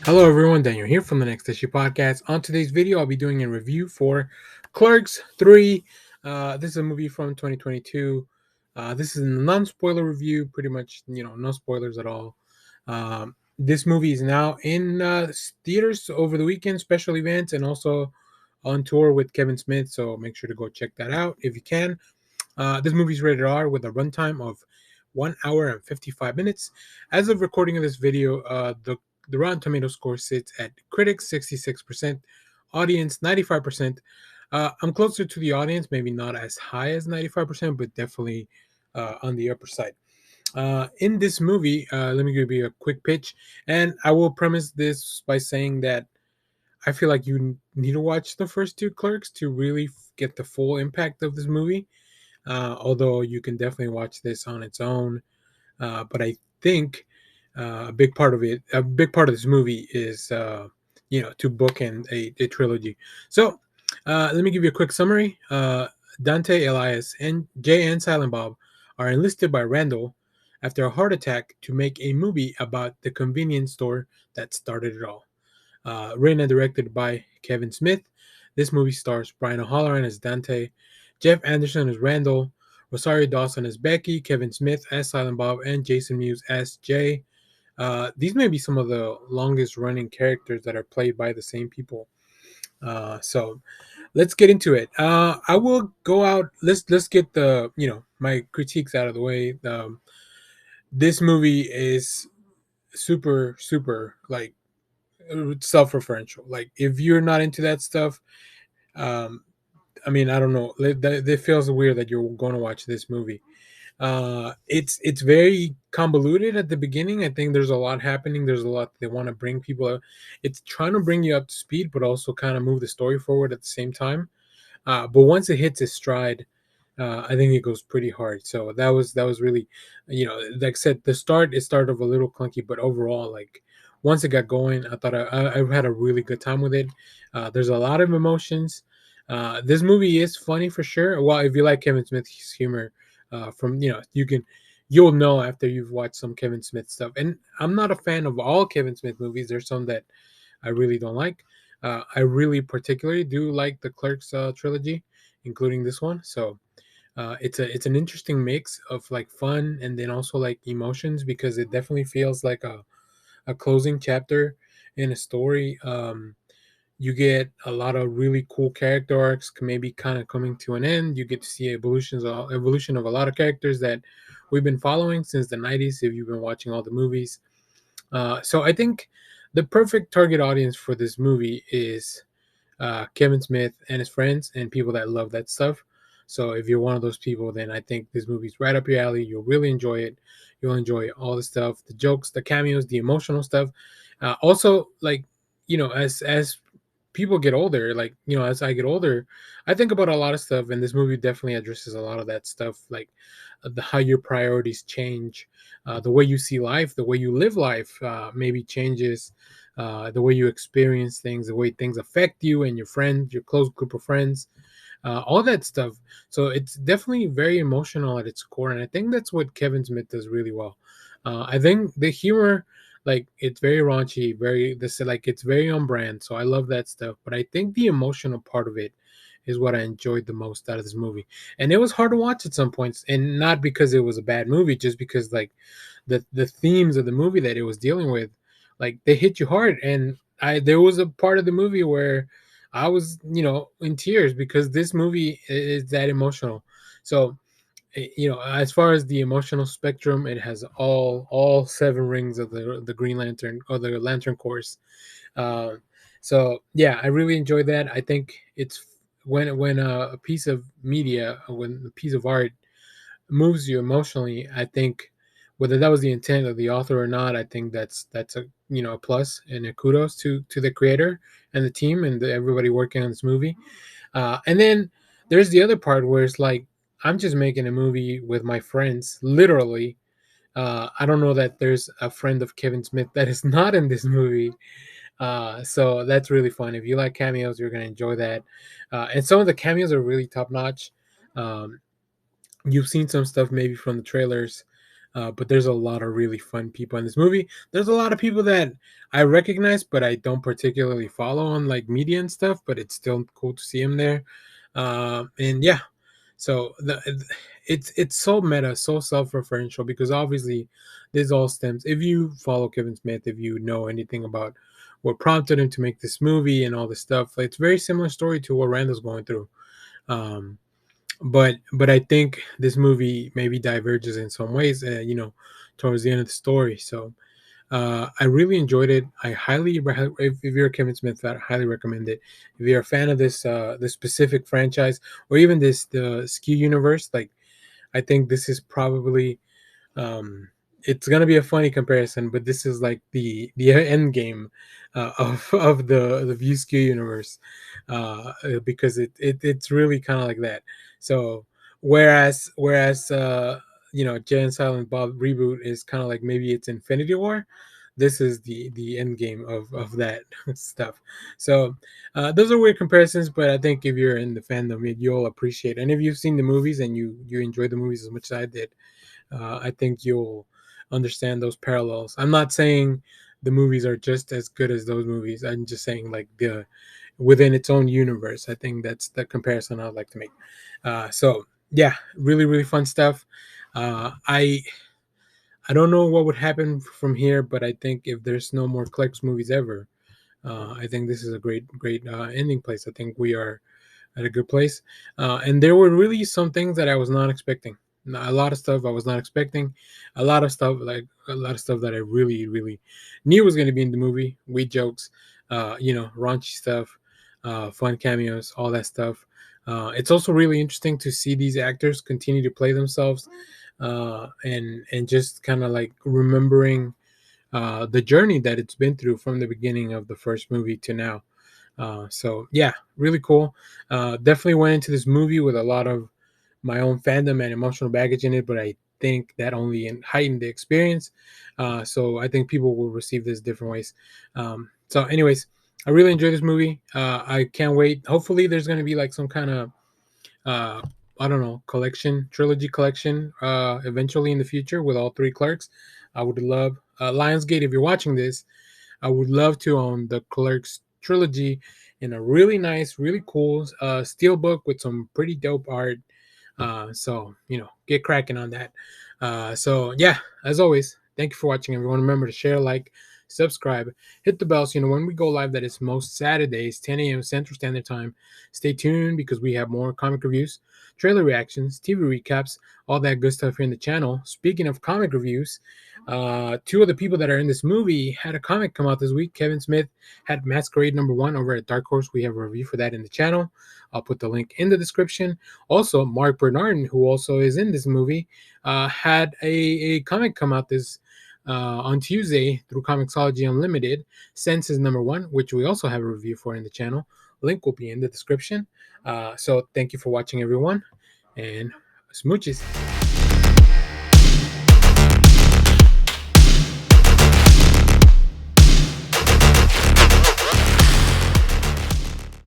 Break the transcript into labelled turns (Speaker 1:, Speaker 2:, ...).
Speaker 1: Hello everyone, Daniel here from the Next Issue Podcast. On today's video, I'll be doing a review for Clerks 3. This is a movie from 2022. This is a non-spoiler review, pretty much, no spoilers at all. This movie is now in theaters over the weekend, special events, and also on tour with Kevin Smith, so make sure to go check that out if you can. This movie is rated R with a runtime of 1 hour and 55 minutes. As of recording of this video, the Rotten Tomato score sits at critics 66%, audience 95%. I'm closer to the audience, maybe not as high as 95%, but definitely on the upper side. In this movie, let me give you a quick pitch, and I will premise this by saying that I feel like you need to watch the first two Clerks to really get the full impact of this movie. Although you can definitely watch this on its own, but I think a big part of this movie is to bookend a trilogy. So let me give you a quick summary. Dante, Elias, and Jay and Silent Bob are enlisted by Randal after a heart attack to make a movie about the convenience store that started it all. Written and directed by Kevin Smith, this movie stars Brian O'Halloran as Dante, Jeff Anderson as Randal, Rosario Dawson as Becky, Kevin Smith as Silent Bob, and Jason Mewes as Jay. These may be some of the longest running characters that are played by the same people. So let's get into it. I will go out. Let's get the my critiques out of the way. This movie is super like self-referential. Like if you're not into that stuff, um, I mean, I don't know. It feels weird that you're going to watch this movie. It's very convoluted at the beginning. I think there's a lot happening. There's a lot they want to bring people up. It's trying to bring you up to speed, but also kind of move the story forward at the same time. But once it hits its stride, I think it goes pretty hard. So that was really, like I said, it started off a little clunky, but overall, like once it got going, I thought I had a really good time with it. There's a lot of emotions. This movie is funny for sure. Well, if you like Kevin Smith's humor, from you'll know after you've watched some Kevin Smith stuff. And I'm not a fan of all Kevin Smith movies. There's some that I really don't like. I really particularly do like the Clerks trilogy, including this one. So it's an interesting mix of like fun and then also like emotions because it definitely feels like a closing chapter in a story. You get a lot of really cool character arcs, maybe kind of coming to an end. You get to see evolution of a lot of characters that we've been following since the 90s if you've been watching all the movies. So I think the perfect target audience for this movie is Kevin Smith and his friends and people that love that stuff. So if you're one of those people, then I think this movie's right up your alley. You'll really enjoy it. You'll enjoy all the stuff, the jokes, the cameos, the emotional stuff. Also, like as people get older, like as I get older, I think about a lot of stuff, and this movie definitely addresses a lot of that stuff, like how your priorities change, the way you see life, the way you live life, maybe changes, the way you experience things, the way things affect you and your friends, your close group of friends, all that stuff. So it's definitely very emotional at its core, and I think that's what Kevin Smith does really well. I think the humor, like it's very raunchy, it's very on brand. So I love that stuff. But I think the emotional part of it is what I enjoyed the most out of this movie. And it was hard to watch at some points, and not because it was a bad movie, just because like the themes of the movie that it was dealing with, like they hit you hard. And I there was a part of the movie where I was, in tears because this movie is that emotional. So as far as the emotional spectrum, it has all seven rings of the Green Lantern or the Lantern Course. uh, so yeah, I really enjoy that. I think it's when a piece of media, when a piece of art moves you emotionally, I think whether that was the intent of the author or not, I think that's a a plus and a kudos to the creator and the team and everybody working on this movie. And then there's the other part where it's like I'm just making a movie with my friends, literally. I don't know that there's a friend of Kevin Smith that is not in this movie. So that's really fun. If you like cameos, you're gonna enjoy that. And some of the cameos are really top notch. You've seen some stuff maybe from the trailers. But there's a lot of really fun people in this movie. There's a lot of people that I recognize, but I don't particularly follow on like media and stuff. But it's still cool to see him there. And yeah, so it's so meta, so self-referential, because obviously this all stems. If you follow Kevin Smith, if you know anything about what prompted him to make this movie and all this stuff, it's very similar story to what Randall's going through. Um, but I think this movie maybe diverges in some ways, towards the end of the story. So I really enjoyed it. I if you're a Kevin Smith fan, I highly recommend it. If you're a fan of this specific franchise, or even the Skew universe, like, I think this is probably, um, it's gonna be a funny comparison, but this is like the end game of the View Skew universe, because it's really kind of like that. So whereas Jay and Silent Bob reboot is kind of like maybe it's Infinity War. This is the end game of that stuff. So those are weird comparisons, but I think if you're in the fandom, you'll appreciate it. And if you've seen the movies and you enjoy the movies as much as I did, I think you'll understand those parallels. I'm not saying the movies are just as good as those movies. I'm just saying, like, the within its own universe. I think that's the comparison I'd like to make. So yeah, really really fun stuff. I don't know what would happen from here, but I think if there's no more Clerks movies ever, I think this is a great ending place. I think we are at a good place. And there were really some things that I was not expecting. A lot of stuff I was not expecting. A lot of stuff that I really, really knew was going to be in the movie. Weed jokes, raunchy stuff, fun cameos, all that stuff. It's also really interesting to see these actors continue to play themselves, and just kind of like remembering the journey that it's been through from the beginning of the first movie to now. So yeah, really cool. Definitely went into this movie with a lot of my own fandom and emotional baggage in it, but I think that only heightened the experience. So I think people will receive this different ways. So, anyways, I really enjoyed this movie. I can't wait. Hopefully, there's going to be like some kind of uh, I don't know, trilogy collection, eventually in the future with all three Clerks. I would love Lionsgate, if you're watching this, I would love to own the Clerks trilogy in a really nice, really cool steel book with some pretty dope art. So, get cracking on that. So yeah, as always, thank you for watching, everyone. Remember to share, like, subscribe, hit the bell so you know when we go live. That is most Saturdays, 10 a.m. Central Standard Time. Stay tuned because we have more comic reviews, trailer reactions, TV recaps, all that good stuff here in the channel. Speaking of comic reviews, two of the people that are in this movie had a comic come out this week. Kevin Smith had Masquerade #1 over at Dark Horse. We have a review for that in the channel. I'll put the link in the description. Also, Mark Bernardin, who also is in this movie, had a comic come out this on Tuesday through Comixology Unlimited, Senses #1, which we also have a review for in the channel. Link will be in the description. So thank you for watching, everyone, and smooches.